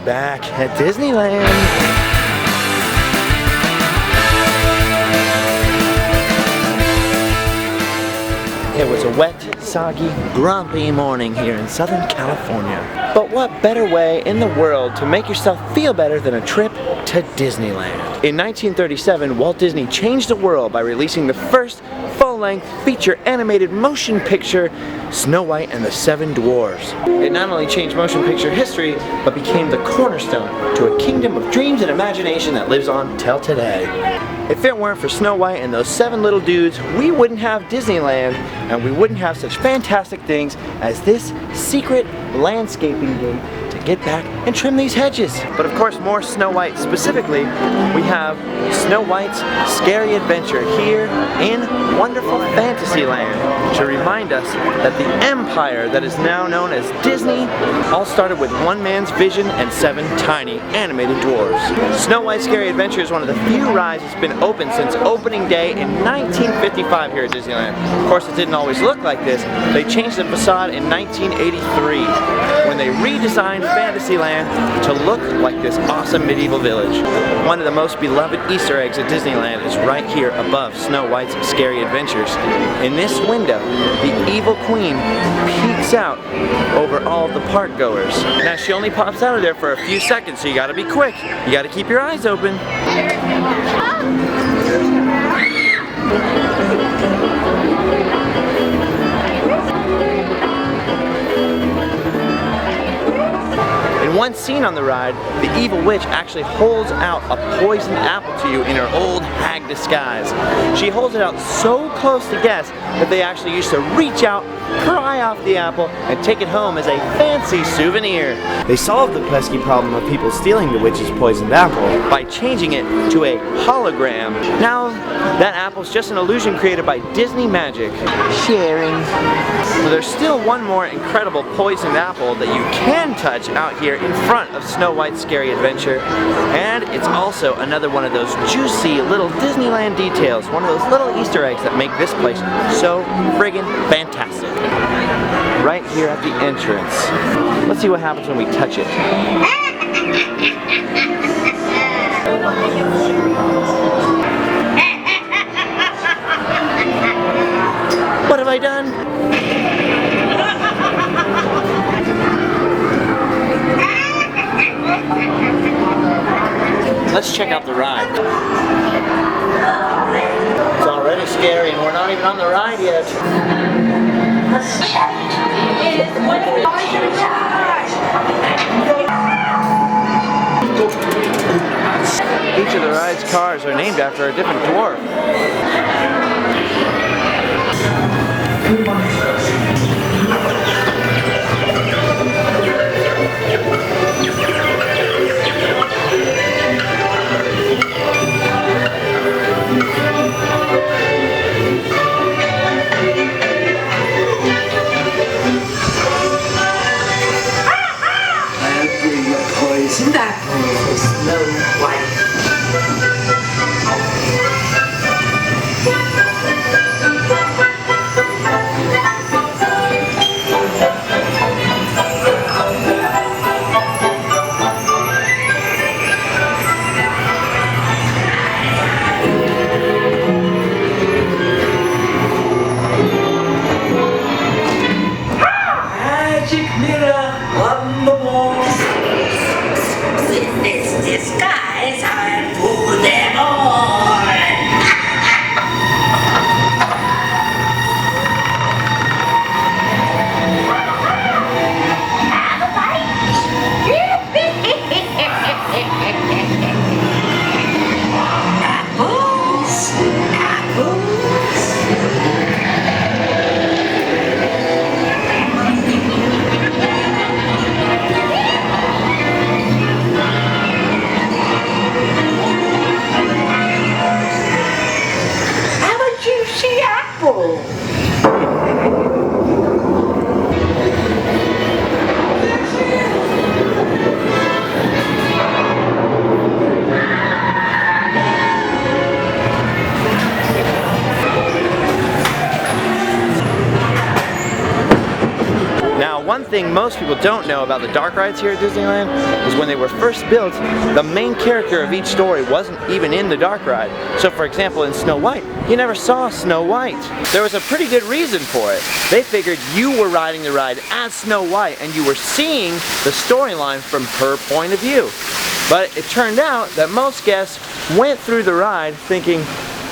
back at Disneyland. It was a wet, soggy, grumpy morning here in Southern California. But what better way in the world to make yourself feel better than a trip to Disneyland? In 1937, Walt Disney changed the world by releasing the first full-length feature animated motion picture, Snow White and the Seven Dwarfs. It not only changed motion picture history, but became the cornerstone to a kingdom of dreams and imagination that lives on till today. If it weren't for Snow White and those 7 little dudes, we wouldn't have Disneyland, and we wouldn't have such fantastic things as this secret landscaping gate to get back and trim these hedges. But of course, more Snow White specifically, we have Snow White's Scary Adventure here in wonderful Fantasyland to remind us that the empire that is now known as Disney all started with one man's vision and 7 tiny animated dwarves. Snow White's Scary Adventure is one of the few rides that's been open since opening day in 1955 here at Disneyland. Of course, it didn't always look like this. They changed the facade in 1983 when they redesigned Fantasyland to look like this awesome medieval village. One of the most beloved Easter eggs at Disneyland is right here above Snow White's Scary Adventures. In this window, the evil queen peeks out over all of the park goers. Now, she only pops out of there for a few seconds, so you gotta be quick. You gotta keep your eyes open. In one scene on the ride, the evil witch actually holds out a poisoned apple to you in her old hag disguise. She holds it out so close to guests that they actually used to reach out, pry off the apple, and take it home as a fancy souvenir. They solved the pesky problem of people stealing the witch's poisoned apple by changing it to a hologram. Now, that apple's just an illusion created by Disney Magic. Sharing. So there's still one more incredible poisoned apple that you can touch out here in front of Snow White's Scary Adventure, and it's also another one of those juicy little Disneyland details, one of those little Easter eggs that make this place so friggin' fantastic. Right here at the entrance. Let's see what happens when we touch it. What have I done? Let's check out the ride. It's already scary and we're not even on the ride yet. Each of the ride's cars are named after a different dwarf. Poisoned apple for Snow White. one thing most people don't know about the dark rides here at Disneyland is when they were first built, the main character of each story wasn't even in the dark ride. So for example, in Snow White, you never saw Snow White. There was a pretty good reason for it. They figured you were riding the ride as Snow White and you were seeing the storyline from her point of view. But it turned out that most guests went through the ride thinking,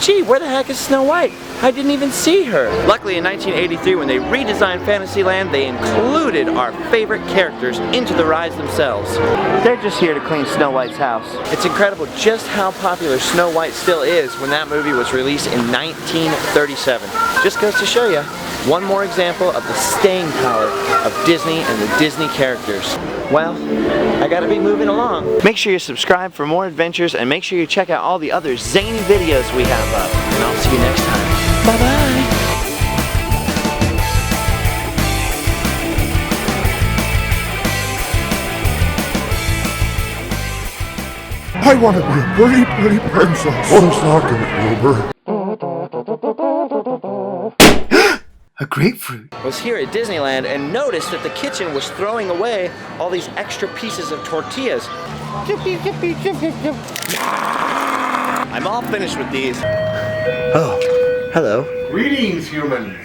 gee, where the heck is Snow White? I didn't even see her. Luckily in 1983 when they redesigned Fantasyland, they included our favorite characters into the rides themselves. They're just here to clean Snow White's house. It's incredible just how popular Snow White still is when that movie was released in 1937. Just goes to show you one more example of the staying power of Disney and the Disney characters. Well, I gotta be moving along. Make sure you subscribe for more adventures and make sure you check out all the other zany videos we have up. And I'll see you next time. Bye-bye. I want to be a pretty, pretty princess. What is knocking, Wilbur? A grapefruit. Was here at Disneyland and noticed that the kitchen was throwing away all these extra pieces of tortillas. I'm all finished with these. Oh, hello. Greetings, humans.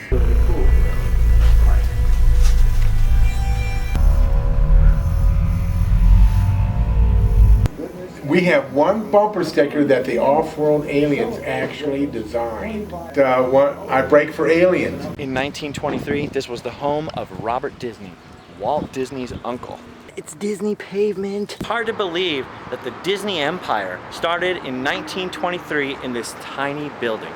We have one bumper sticker that the off-world aliens actually designed. I break for aliens. In 1923, this was the home of Robert Disney, Walt Disney's uncle. It's Disney pavement. Hard to believe that the Disney Empire started in 1923 in this tiny building.